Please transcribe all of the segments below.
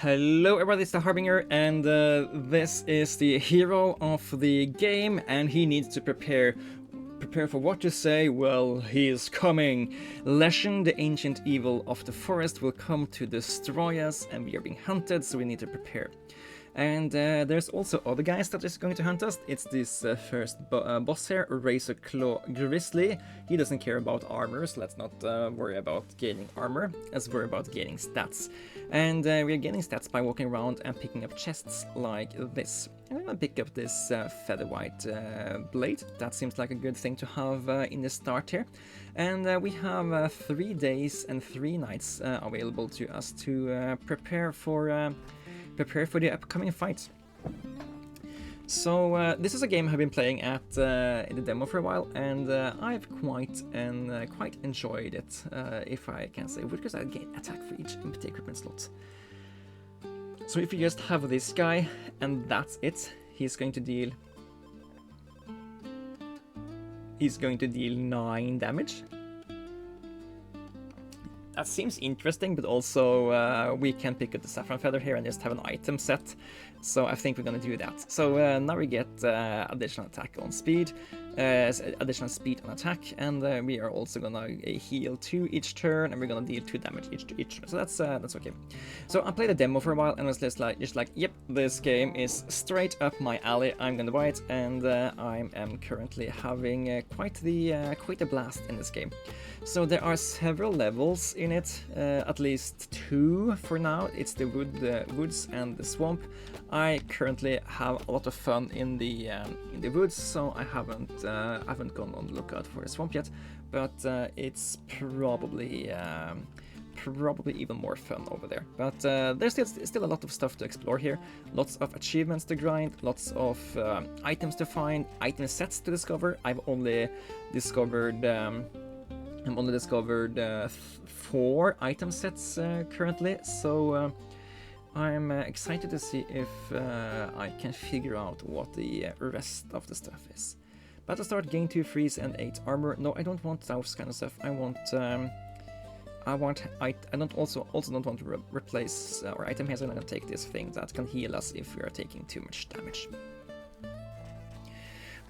Hello everybody, it's the Harbinger, and this is the hero of the game, and he needs to prepare for what to say. Well, he is coming. Leshen, the ancient evil of the forest, will come to destroy us, and we are being hunted, so we need to prepare. And there's also other guys that is going to hunt us. It's this first boss here, Razor Claw Grizzly. He doesn't care about armor, so let's not worry about gaining armor. Let's worry about gaining stats. And we are gaining stats by walking around and picking up chests like this. I'm gonna pick up this featherwhite blade. That seems like a good thing to have in the start here. And we have 3 days and 3 nights available to us to prepare for the upcoming fight. So this is a game I've been playing at in the demo for a while, and I've quite enjoyed it, if I can say, because I gain attack for each empty equipment slot. So if you just have this guy and that's it, he's going to deal 9 damage. That seems interesting, but also we can pick up the saffron feather here and just have an item set. So I think we're gonna do that. So now we get additional attack on speed, additional speed on attack, and we are also gonna heal 2 each turn, and we're gonna deal 2 damage each turn. So that's okay. So I played a demo for a while and was just like, yep, this game is straight up my alley. I'm gonna buy it, and I am currently having quite a blast in this game. So there are several levels in it, at least 2 for now. It's the woods and the swamp. I currently have a lot of fun in the woods, so I haven't gone on the lookout for a swamp yet. But it's probably even more fun over there. But there's still a lot of stuff to explore here. Lots of achievements to grind, lots of items to find, item sets to discover. I've only discovered 4 item sets currently, so I'm excited to see if I can figure out what the rest of the stuff is. But to start, gain 2 freeze and 8 armor. No, I don't want those kind of stuff. I also don't want to replace our item here, so I'm gonna take this thing that can heal us if we are taking too much damage.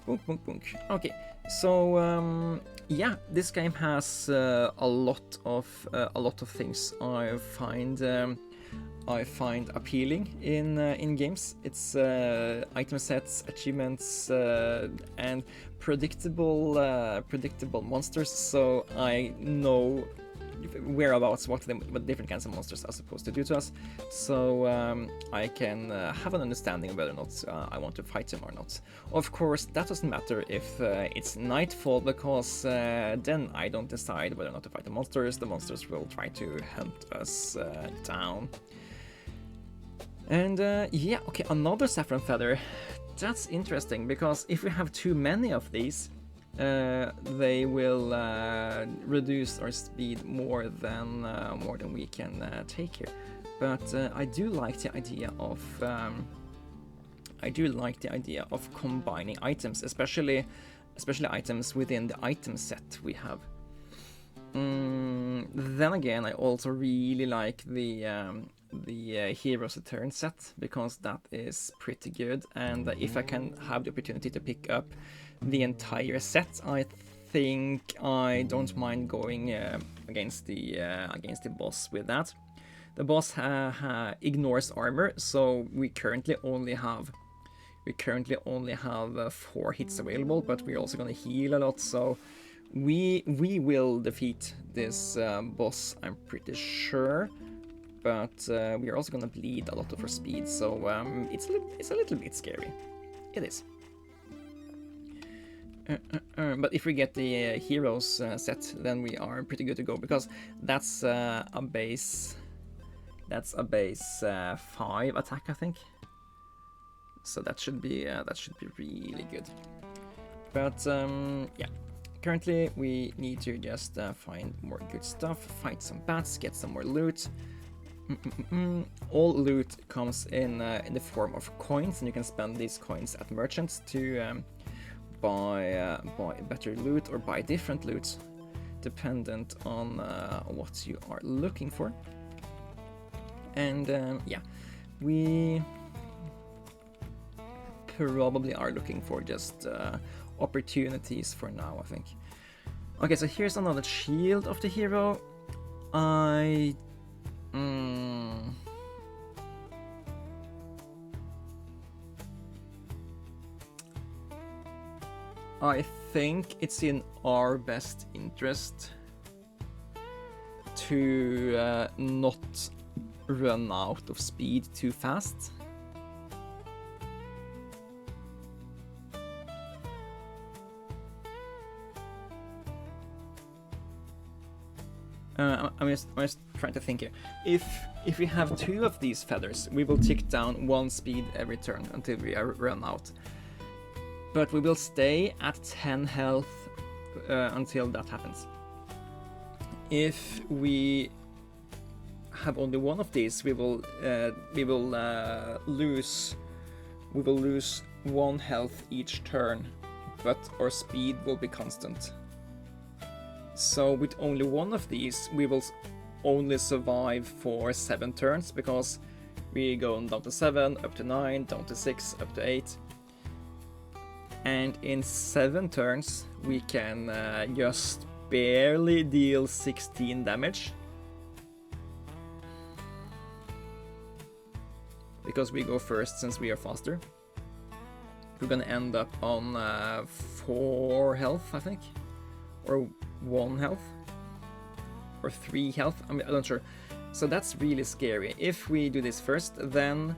Boom, boom, boom. Okay, so yeah, this game has a lot of things I find appealing in games. It's item sets, achievements, and predictable monsters. So I know whereabouts what different kinds of monsters are supposed to do to us, so I can have an understanding of whether or not I want to fight them or not. Of course, that doesn't matter if it's nightfall, because then I don't decide whether or not to fight the monsters. The monsters will try to hunt us down. And yeah, okay, another saffron feather. That's interesting, because if we have too many of these, they will reduce our speed more than we can take here. But I do like the idea of combining items, especially items within the item set we have. Then again, I also really like the Heroes Return set, because that is pretty good, and if I can have the opportunity to pick up the entire set, I think I don't mind going against the boss with that. The boss ignores armor, so we currently only have 4 hits available, but we're also gonna heal a lot, so we will defeat this boss, I'm pretty sure. But we are also gonna bleed a lot of our speed, so it's a little bit scary. It is. But if we get the heroes set, then we are pretty good to go, because that's a base 5 attack, I think. So that should be really good. But yeah, currently we need to just find more good stuff, fight some bats, get some more loot. All loot comes in the form of coins, and you can spend these coins at merchants to buy better loot or buy different loot, dependent on what you are looking for. And yeah, we probably are looking for just opportunities for now, I think. Okay, so here's another shield of the hero. I think it's in our best interest to not run out of speed too fast. I'm just trying to think here. If we have 2 of these feathers, we will tick down 1 speed every turn until we run out. But we will stay at 10 health until that happens. If we have only 1 of these, we will lose 1 health each turn, but our speed will be constant. So with only 1 of these, we will only survive for 7 turns, because we go down to 7, up to 9, down to 6, up to 8. And in 7 turns, we can just barely deal 16 damage. Because we go first, since we are faster. We're gonna end up on 4 health, I think. Or 1 health. Or 3 health, I'm not sure. So that's really scary. If we do this first, then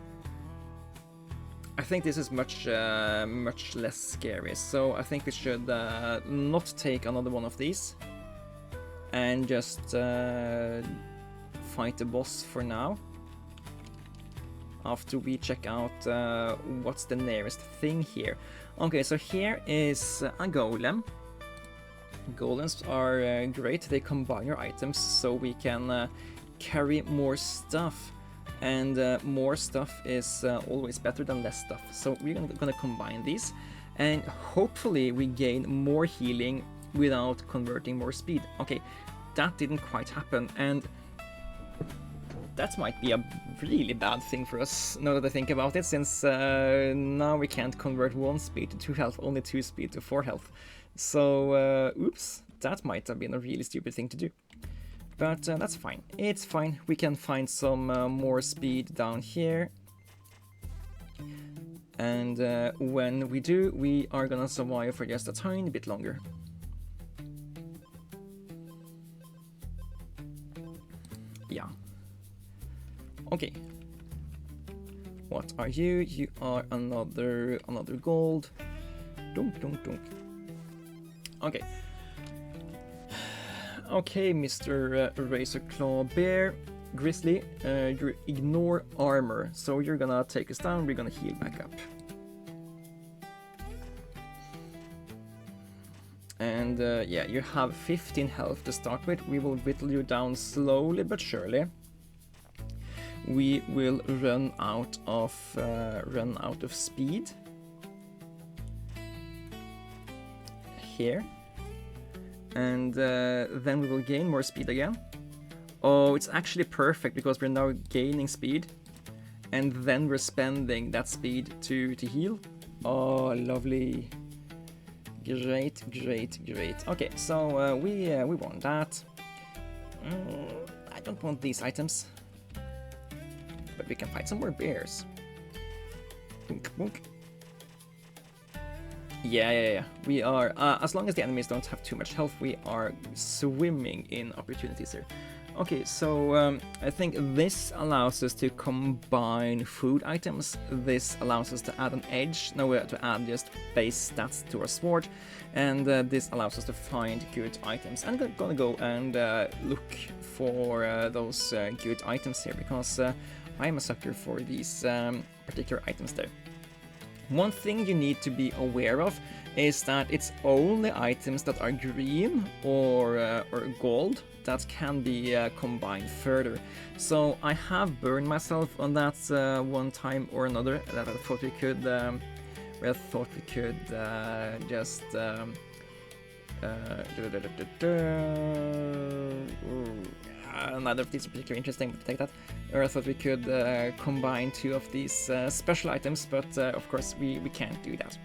I think this is much less scary. So I think we should not take another one of these and just fight the boss for now. After we check out what's the nearest thing here. Okay, so here is a golem. Golems are great. They combine your items so we can carry more stuff. And more stuff is always better than less stuff. So we're gonna combine these, and hopefully we gain more healing without converting more speed. Okay, that didn't quite happen, and that might be a really bad thing for us, now that I think about it, since now we can't convert 1 speed to 2 health, only 2 speed to 4 health. So, oops, that might have been a really stupid thing to do. But that's fine. It's fine. We can find some more speed down here. And when we do, we are gonna survive for just a tiny bit longer. Yeah. Okay. What are you? You are another gold. Dunk, dunk, dunk. Okay. Okay, Mr. Razor Claw Bear Grizzly, you ignore armor, so you're gonna take us down, we're gonna heal back up. And yeah, you have 15 health to start with. We will whittle you down slowly but surely. We will run out of speed. Here. And then we will gain more speed again. Oh, it's actually perfect, because we're now gaining speed, and then we're spending that speed to heal. Oh, lovely. Great, great, great. Okay, so we want that. I don't want these items, but we can fight some more bears. Boink, boink. Yeah. We are, as long as the enemies don't have too much health, we are swimming in opportunities here. Okay, so I think this allows us to combine food items. This allows us to add an edge, to add just base stats to our sword. And this allows us to find good items. I'm gonna go and look for those good items here, because I'm a sucker for these particular items there. One thing you need to be aware of is that it's only items that are green or gold that can be combined further. So I have burned myself on that one time or another, that I thought we could just neither of these are particularly interesting, but take that. Or I thought we could combine 2 of these special items, but of course we can't do that.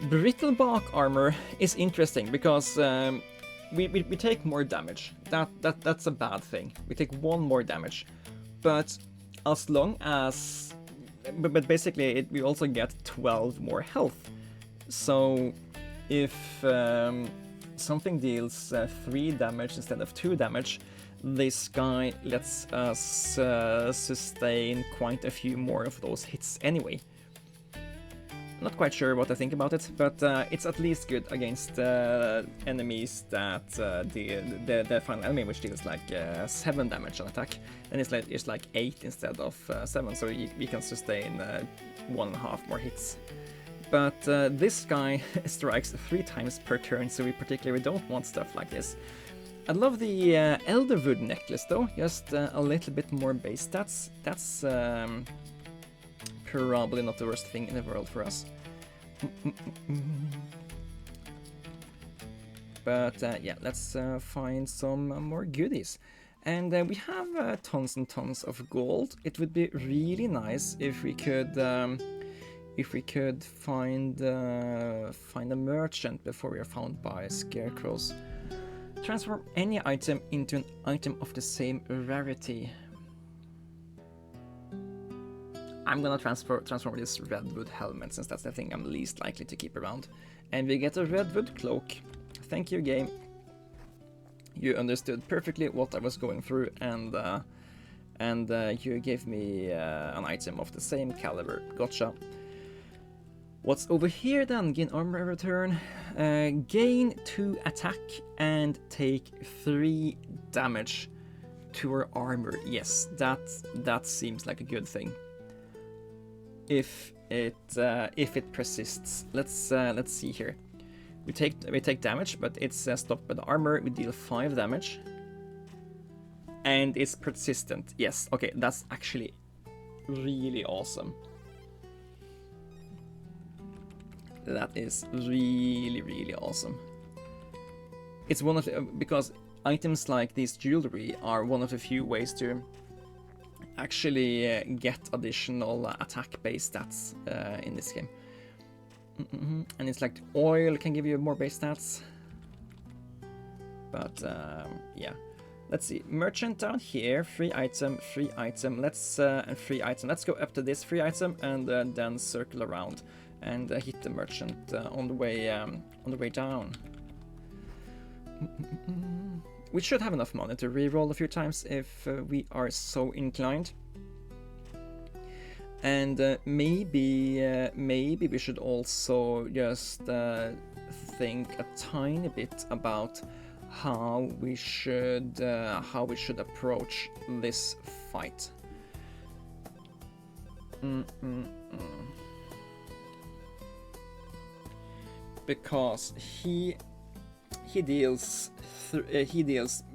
Brittle bark armor is interesting because we take more damage. That's a bad thing. We take 1 more damage, but as long as, but basically we also get 12 more health. So if something deals 3 damage instead of 2 damage, this guy lets us sustain quite a few more of those hits anyway. Not quite sure what I think about it, but it's at least good against enemies that the final enemy, which deals like 7 damage on attack, and it's like 8 instead of 7, so we can sustain 1.5 more hits. But this guy strikes 3 times per turn, so we particularly don't want stuff like this. I love the Elderwood necklace though, just a little bit more base stats. That's probably not the worst thing in the world for us. But yeah, let's find some more goodies. And we have tons and tons of gold. It would be really nice if we could find a merchant before we are found by scarecrows. Transform any item into an item of the same rarity. I'm gonna transform this redwood helmet, since that's the thing I'm least likely to keep around. And we get a redwood cloak. Thank you, game. You understood perfectly what I was going through, and you gave me an item of the same caliber. Gotcha. What's over here then? Gain armor every turn. Gain 2 attack and take 3 damage to our armor. Yes, that seems like a good thing. If it persists, let's see here. We take damage, but it's stopped by the armor. We deal 5 damage, and it's persistent. Yes, okay, that's actually really awesome. That is really, really awesome. It's one of the, because items like this jewelry are one of the few ways to actually get additional attack-based stats in this game. And it's like oil can give you more base stats. But yeah, let's see. Merchant down here, free item, let's and free item. Let's go up to this free item and then circle around and hit the merchant on the way down. We should have enough money to reroll a few times if we are so inclined. And maybe we should also just think a tiny bit about how we should approach this fight. Because he deals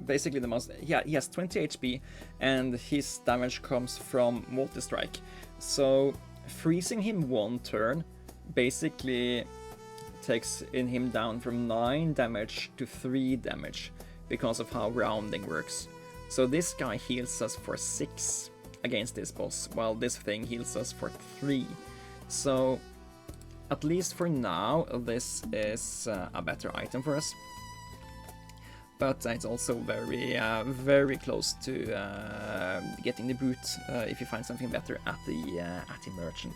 basically the most. Yeah, he has 20 HP, and his damage comes from multi-strike. So freezing him 1 turn basically takes him down from 9 damage to 3 damage because of how rounding works. So this guy heals us for 6 against this boss, while this thing heals us for 3. So at least for now, this is a better item for us. But it's also very close to getting the boot if you find something better at the merchant.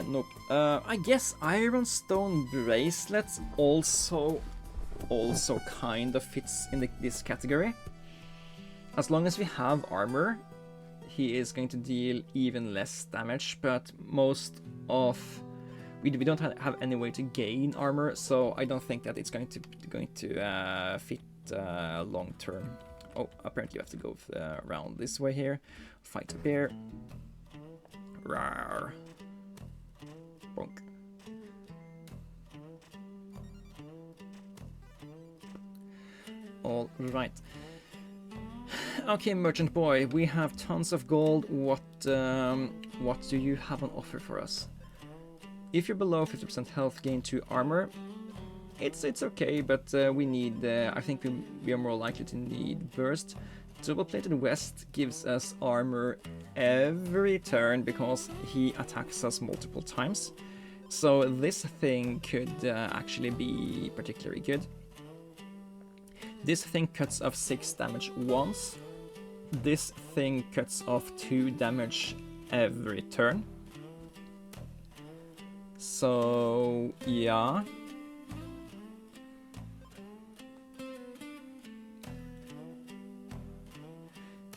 Nope. I guess Ironstone bracelets also kind of fits in this category. As long as we have armor, he is going to deal even less damage, but most of we don't have any way to gain armor, so I don't think that it's going to fit long term. Oh, apparently you have to go around this way here. Fight a bear. Rawr. Bonk. All right. Okay, merchant boy, we have tons of gold. What do you have on offer for us? If you're below 50% health, gain 2 armor. it's okay, but we need. I think we are more likely to need burst. Double-plated West gives us armor every turn because he attacks us multiple times. So this thing could actually be particularly good. This thing cuts off 6 damage once. This thing cuts off 2 damage every turn. So, yeah.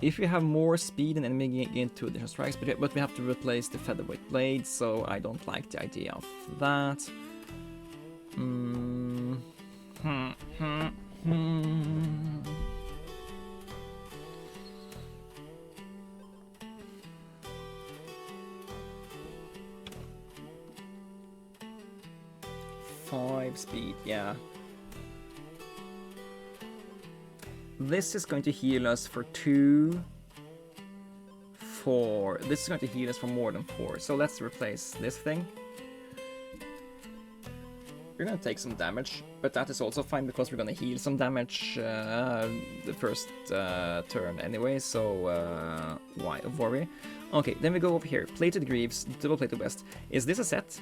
If you have more speed, an enemy gain 2 additional strikes, but we have to replace the featherweight blade, so I don't like the idea of that. 5 speed, yeah. This is going to heal us for 2, 4. This is going to heal us for more than 4. So let's replace this thing. We're going to take some damage, but that is also fine because we're going to heal some damage the first turn anyway, so why worry? Okay, then we go over here. Plated Greaves, Double Plated West. Is this a set?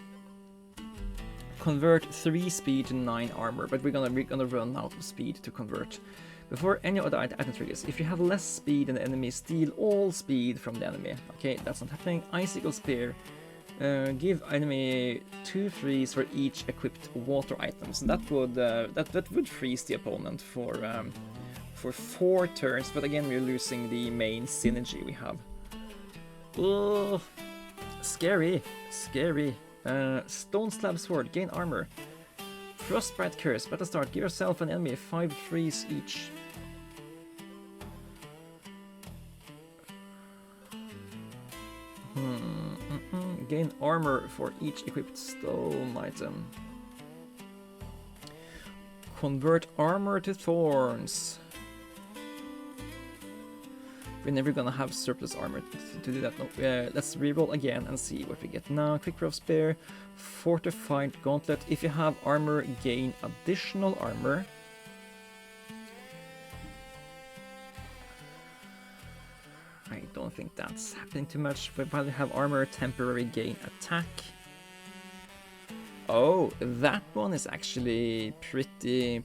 Convert 3 speed to 9 armor, but we're gonna run out of speed to convert. Before any other item triggers, if you have less speed than the enemy, steal all speed from the enemy. Okay, that's not happening. Icicle Spear. Give enemy 2 freeze for each equipped water items. That would freeze the opponent for 4 turns, but again we're losing the main synergy we have. Oh, scary. Stone Slab Sword, gain armor. Frostbite Curse, battle start, give yourself and enemy 5 freeze each. Gain armor for each equipped stone item. Convert armor to thorns. We're never gonna have surplus armor to do that. No, let's reroll again and see what we get now. Quick Rough Spear, Fortified Gauntlet. If you have armor, gain additional armor. I don't think that's happening too much. But while you have armor, temporary gain attack. Oh, that one is actually pretty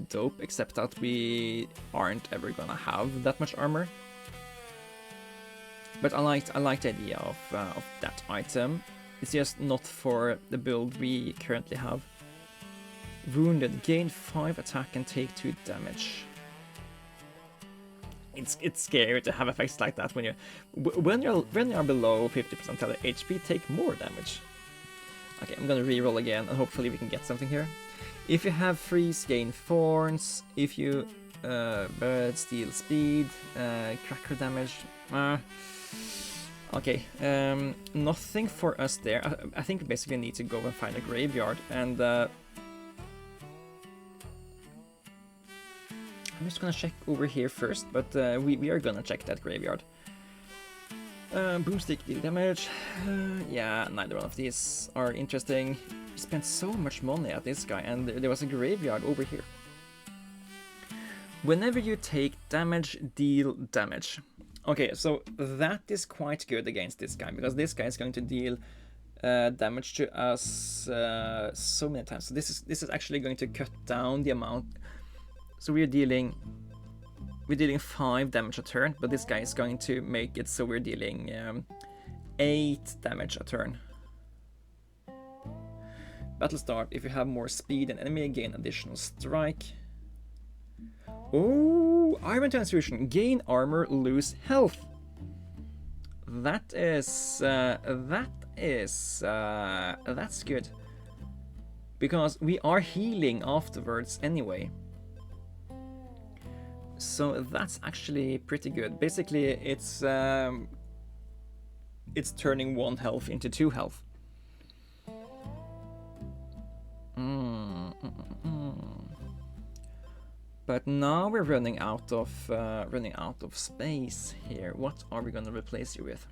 dope, except that we aren't ever gonna have that much armor. But I like the idea of that item. It's just not for the build we currently have. Wounded, gain 5 attack and take 2 damage. It's scary to have effects like that when you're below 50% of the HP, take more damage. Okay, I'm gonna reroll again and hopefully we can get something here. If you have freeze, gain thorns. If you steal speed, cracker damage. Okay, nothing for us there. I think we basically need to go and find a graveyard, and I'm just gonna check over here first, but we are gonna check that graveyard. Boomstick deal damage. Yeah, neither one of these are interesting. We spent so much money at this guy, and there was a graveyard over here. Whenever you take damage, deal damage. Okay, so that is quite good against this guy, because this guy is going to deal damage to us so many times. So this is actually going to cut down the amount. So we're dealing 5 damage a turn, but this guy is going to make it so we're dealing 8 damage a turn. Battle start. If you have more speed than enemy, gain additional strike. Oh, Iron Transfusion. Gain armor, lose health. That's good. Because we are healing afterwards anyway. So that's actually pretty good. Basically, it's turning 1 health into 2 health. But now we're running out of space here. What are we gonna replace you with?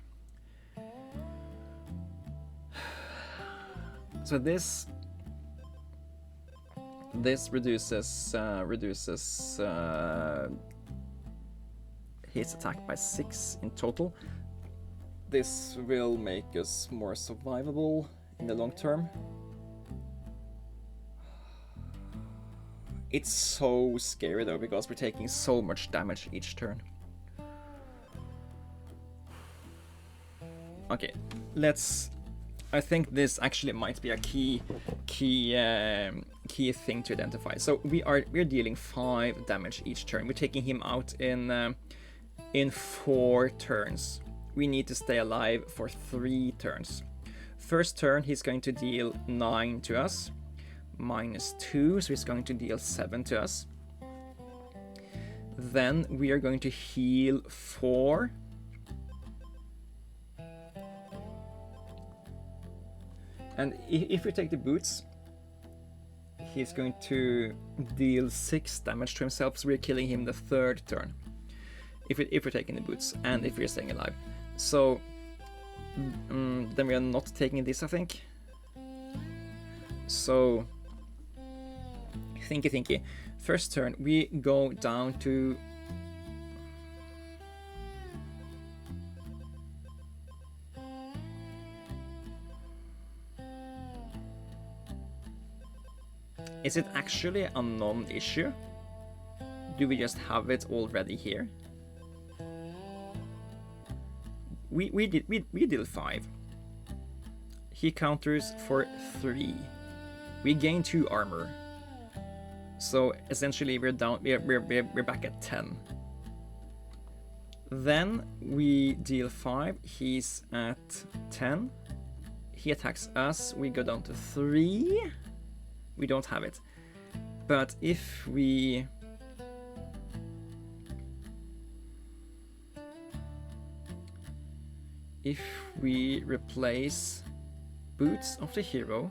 So this This reduces his attack by 6 in total. This will make us more survivable in the long term. It's so scary though, because we're taking so much damage each turn. Okay, I think this actually might be a key thing to identify. So we're dealing 5 damage each turn. We're taking him out in 4 turns. We need to stay alive for 3 turns. First turn, he's going to deal 9 to us, -2, so he's going to deal 7 to us. Then we are going to heal 4. And if we take the boots, he's going to deal 6 damage to himself, so we're killing him the 3rd turn. If we're taking the boots, and if we're staying alive. So then we are not taking this, I think. So thinky. First turn, we go down to... Is it actually a non-issue? Do we just have it already here? We deal 5. He counters for 3. We gain 2 armor. So essentially we're back at 10. Then we deal 5. He's at 10. He attacks us. We go down to 3. We don't have it. But if we... replace Boots of the Hero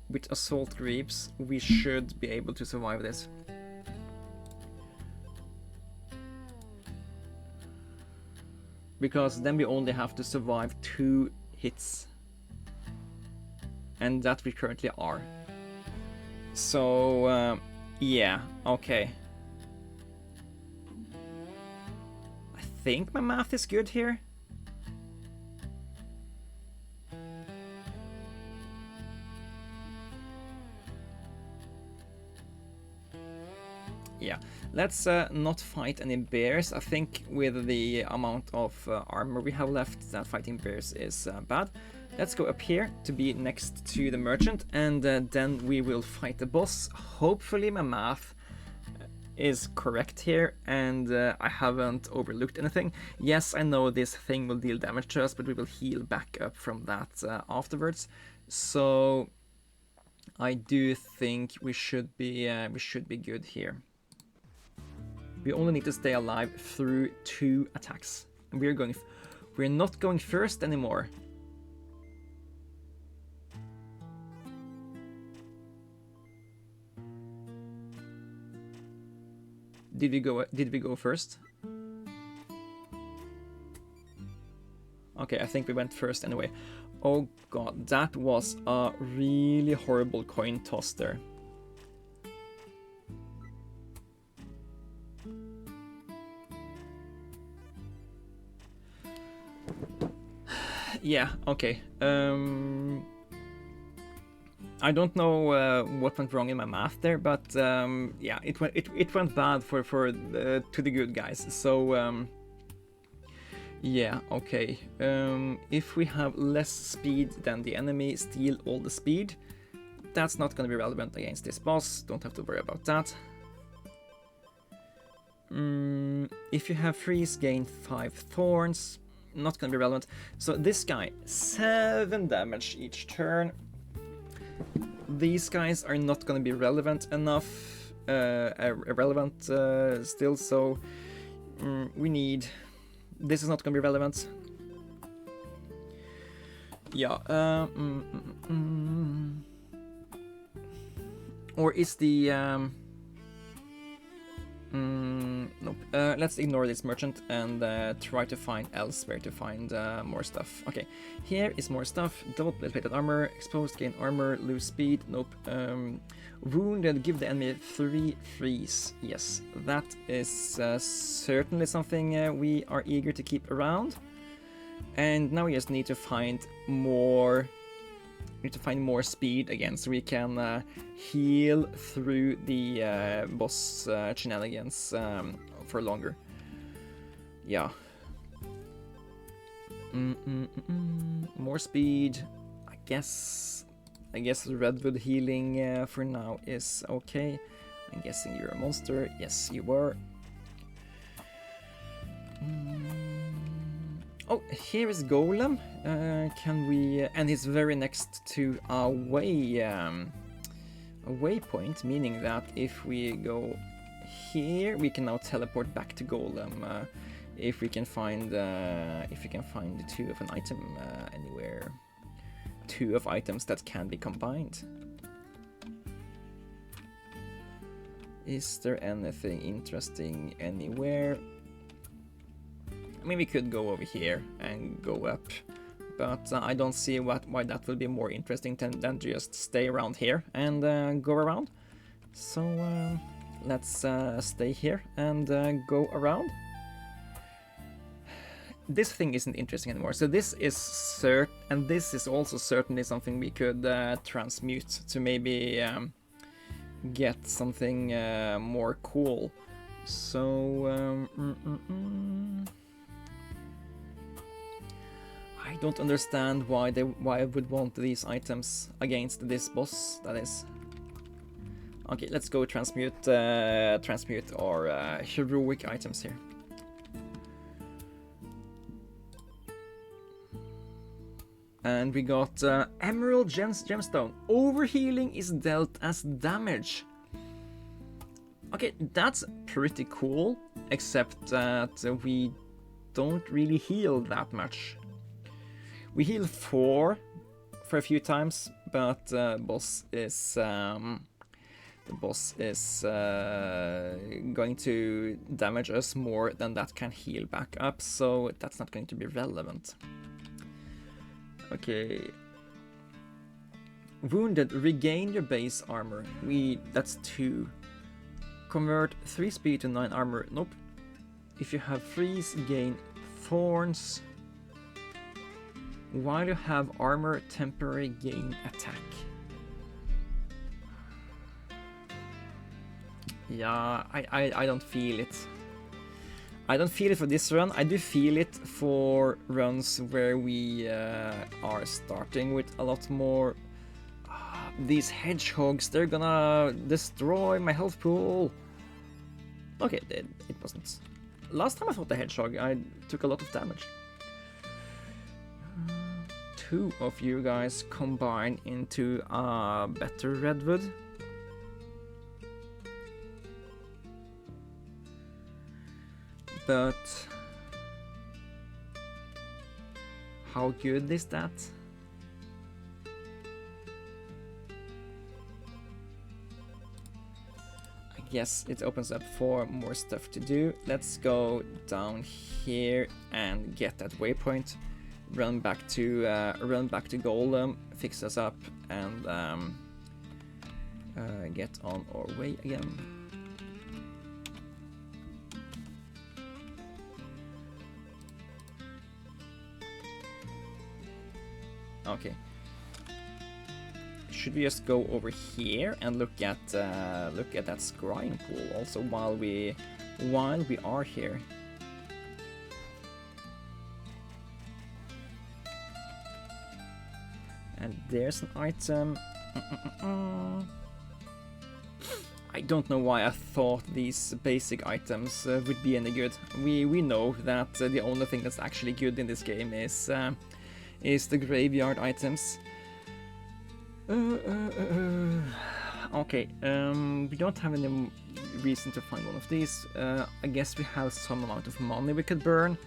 with Assault Greaves, we should be able to survive this. Because then we only have to survive 2 hits. And that we currently are. So, yeah, okay. I think my math is good here. Yeah, let's not fight any bears. I think with the amount of armor we have left, that fighting bears is bad. Let's go up here to be next to the merchant, and then we will fight the boss. Hopefully my math is correct here, and I haven't overlooked anything. Yes, I know this thing will deal damage to us, but we will heal back up from that afterwards. So I do think we should be good here. We only need to stay alive through 2 attacks. We're not going first anymore. Did we go first? Okay, I think we went first anyway. Oh god, that was a really horrible coin toss there. Yeah, okay. I don't know what went wrong in my math there, but yeah, it went bad to the good guys. So yeah, okay. If we have less speed than the enemy, steal all the speed. That's not going to be relevant against this boss. Don't have to worry about that. If you have freeze, gain 5 thorns. Not going to be relevant. So this guy, 7 damage each turn. These guys are not going to be relevant enough, irrelevant still, so we need... This is not going to be relevant. Yeah. Or is the... Nope. Let's ignore this merchant and try to find elsewhere to find more stuff. Okay, here is more stuff. Double plated armor, exposed, gain armor, lose speed. Nope. Wounded, give the enemy 3 freeze. Yes, that is certainly something we are eager to keep around. And now we just need to find more. Need to find more speed again, so we can heal through the boss shenanigans for longer. Yeah. More speed. I guess redwood healing for now is okay. I'm guessing you're a monster. Yes, you were. Oh, here is Golem. Can we? And he's very next to our waypoint, meaning that if we go here, we can now teleport back to Golem. If we can find 2 of an item anywhere, 2 of items that can be combined. Is there anything interesting anywhere? I mean, we could go over here and go up, but I don't see why that would be more interesting than just stay around here and go around. So let's stay here and go around. This thing isn't interesting anymore, so this is and this is also certainly something we could transmute to maybe get something more cool. So I don't understand why I would want these items against this boss. That is. Okay, let's go transmute our heroic items here. And we got Emerald Gemstone. Overhealing is dealt as damage. Okay, that's pretty cool, except that we don't really heal that much. We heal 4 for a few times, but the boss is going to damage us more than that can heal back up, so that's not going to be relevant. Okay. Wounded, regain your base armor. That's 2. Convert 3 speed to 9 armor. Nope. If you have freeze, gain thorns. While you have armor, temporary gain attack. Yeah, I don't feel it. I don't feel it for this run. I do feel it for runs where we are starting with a lot more. These hedgehogs, they're gonna destroy my health pool. Okay, it wasn't. Last time I fought the hedgehog, I took a lot of damage. 2 of you guys combine into a better redwood. But how good is that? I guess it opens up for more stuff to do. Let's go down here and get that waypoint. Run back to Golem, fix us up, and get on our way again. Okay. Should we just go over here and look at that scrying pool also while we are here? And there's an item. I don't know why I thought these basic items would be any good. We know that the only thing that's actually good in this game is the graveyard items. Okay, we don't have any reason to find one of these. I guess we have some amount of money we could burn.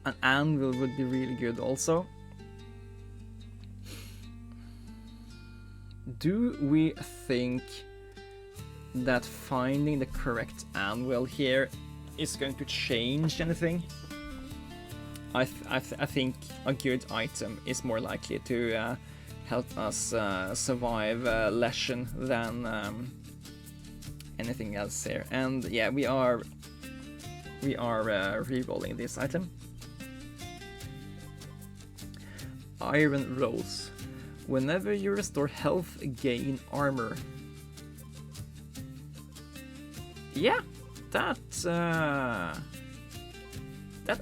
An anvil would be really good also. Do we think that finding the correct anvil here is going to change anything. I think a good item is more likely to help us survive lesion than anything else here. And yeah, we are re-rolling this item. Iron Rolls. Whenever you restore health, gain armor. Yeah, that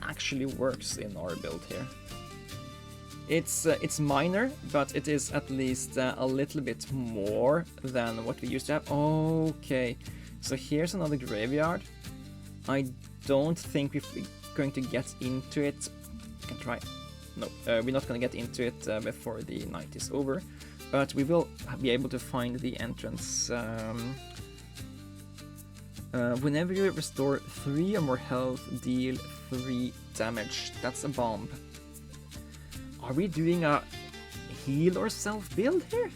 actually works in our build here. It's minor, but it is at least a little bit more than what we used to have. Okay, so here's another graveyard. I don't think we're going to get into it. I can try. No, we're not going to get into it before the night is over, but we will be able to find the entrance. Whenever you restore 3 or more health, deal 3 damage. That's a bomb. Are we doing a heal or self build here?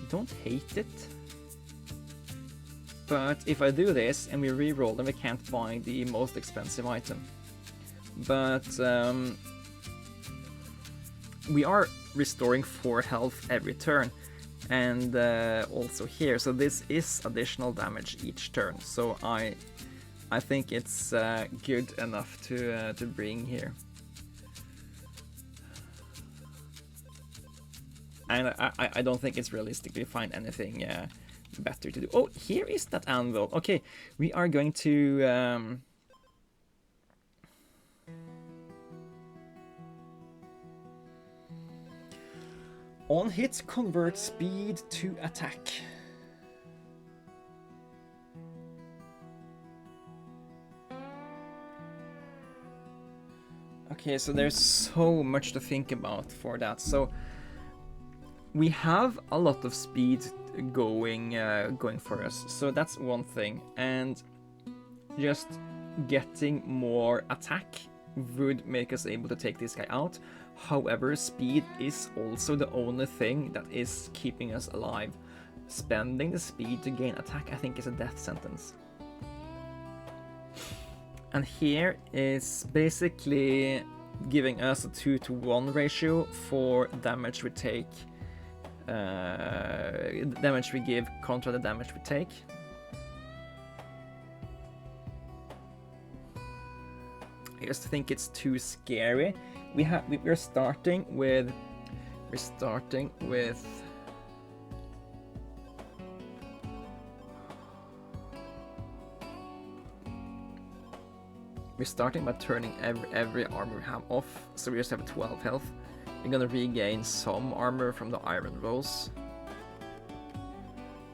Don't hate it, but if I do this and we re-roll, then we can't buy the most expensive item. But we are restoring 4 health every turn, and also here, so this is additional damage each turn. So I think it's good enough to bring here. And I don't think it's realistic to find anything better to do. Oh, here is that anvil. Okay, we are going to... on hit, convert speed to attack. Okay, so there's so much to think about for that. So we have a lot of speed going for us, so that's one thing, and just getting more attack would make us able to take this guy out. However, speed is also the only thing that is keeping us alive. Spending the speed to gain attack, I think, is a death sentence. And here is basically giving us a 2-to-1 ratio for damage we take. Damage we give contra the damage we take. I just think it's too scary. We're starting with We're starting by turning every armor we have off, so we just have 12 health. We're gonna regain some armor from the iron rolls.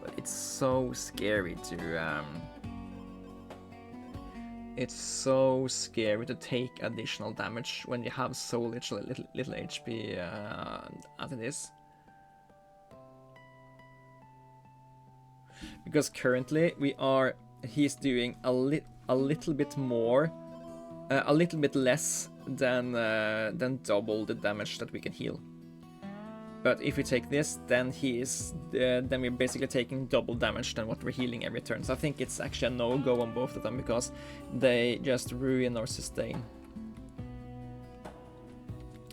But it's so scary to take additional damage when you have so little HP as it is. Because currently he's doing a little bit more, a little bit less than double the damage that we can heal. But if we take this, then then we're basically taking double damage than what we're healing every turn. So I think it's actually a no-go on both of them because they just ruin our sustain.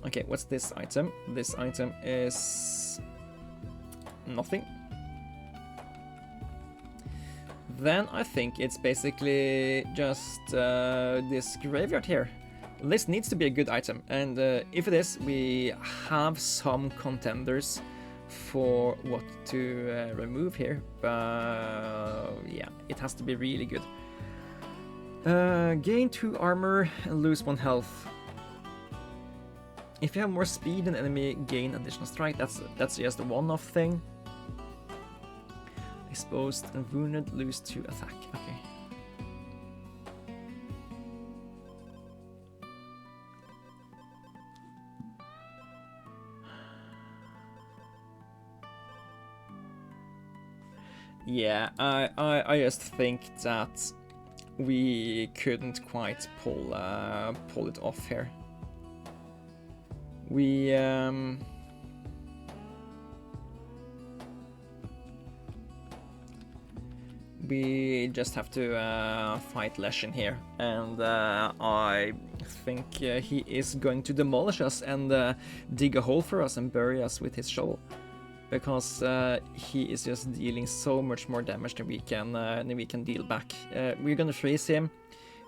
Okay, what's this item? This item is nothing. Then I think it's basically just this graveyard here. This needs to be a good item, and if it is, we have some contenders for what to remove here, but yeah, it has to be really good. Gain 2 armor and lose 1 health. If you have more speed than enemy, gain additional strike. That's just a one-off thing. Exposed and wounded, lose 2 attack. Okay. Yeah, I just think that we couldn't quite pull it off here. We just have to fight Leshin here, and I think he is going to demolish us and dig a hole for us and bury us with his shovel, because he is just dealing so much more damage than we can deal back. We're gonna freeze him.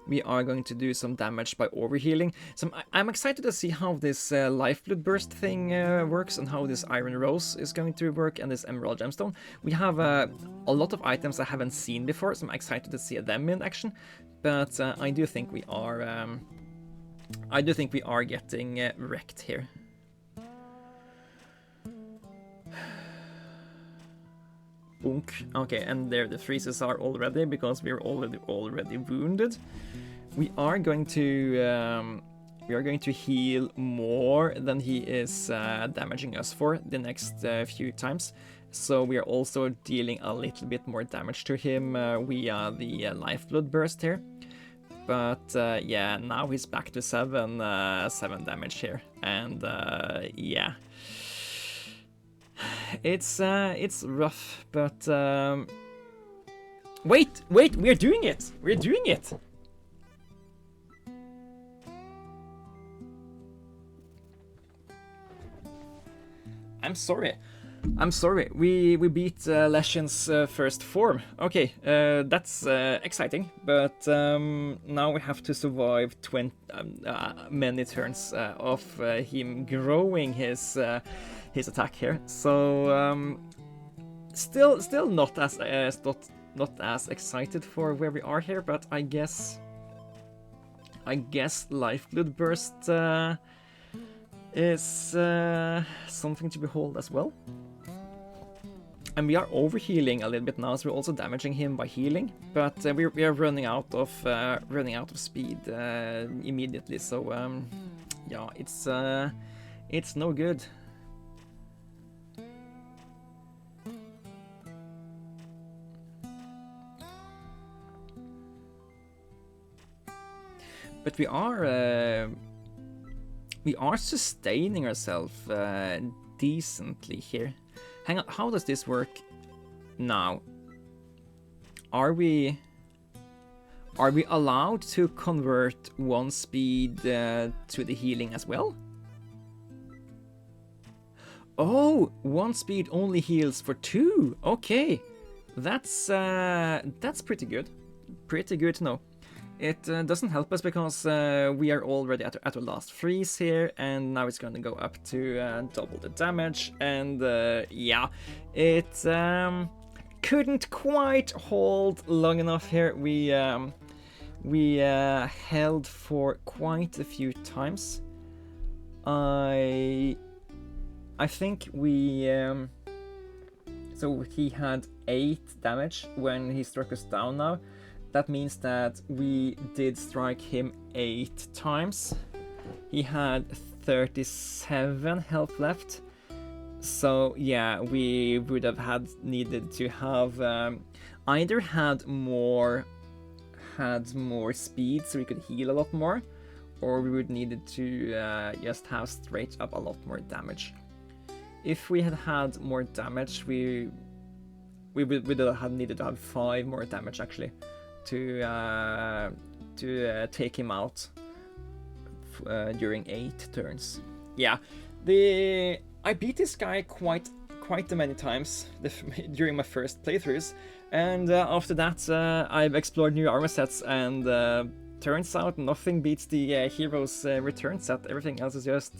We are going to do some damage by overhealing. So I'm excited to see how this Lifeblood Burst thing works, and how this Iron Rose is going to work, and this Emerald Gemstone. We have a lot of items I haven't seen before, so I'm excited to see them in action. But I do think we are getting wrecked here. Boonk. Okay, and there the freezes are already, because we're already wounded. We are going to heal more than he is damaging us for the next few times. So we are also dealing a little bit more damage to him via the Lifeblood Burst here. But yeah, now he's back to 7 damage here, and yeah. It's rough, but wait, we're doing it! We're doing it! I'm sorry. We beat Leshin's first form. Okay, that's exciting, but now we have to survive many turns of him growing his attack here. So still not as excited for where we are here, but I guess Lifeblood Burst is something to behold as well. And we are overhealing a little bit now, so we're also damaging him by healing. But we are running out of speed immediately. So yeah, it's no good. But we are sustaining ourselves decently here. Hang on, how does this work now? Are we allowed to convert 1 speed to the healing as well? Oh, 1 speed only heals for 2. Okay, that's pretty good. Pretty good to know. It doesn't help us because we are already at our last freeze here, and now it's going to go up to double the damage. And yeah, it couldn't quite hold long enough here. We held for quite a few times. I think we so he had 8 damage when he struck us down now. That means that we did strike him 8 times. He had 37 health left. So yeah, we would have needed to have either had more speed so we could heal a lot more, or we would needed to just have straight up a lot more damage. If we had more damage, we would have needed to have 5 more damage actually, to take him out during 8 turns. Yeah, I beat this guy quite many times during my first playthroughs, and after that I've explored new armor sets, and turns out nothing beats the hero's return set. Everything else is just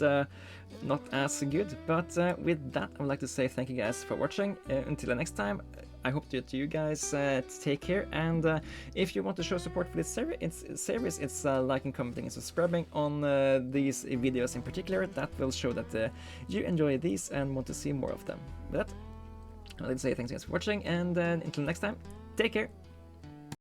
not as good. But with that, I would like to say thank you guys for watching. Until the next time, I hope that you guys take care, and if you want to show support for this series, it's liking, commenting, and subscribing on these videos in particular. That will show that you enjoy these and want to see more of them. With that, I'd like to say thanks guys for watching, and until next time, take care!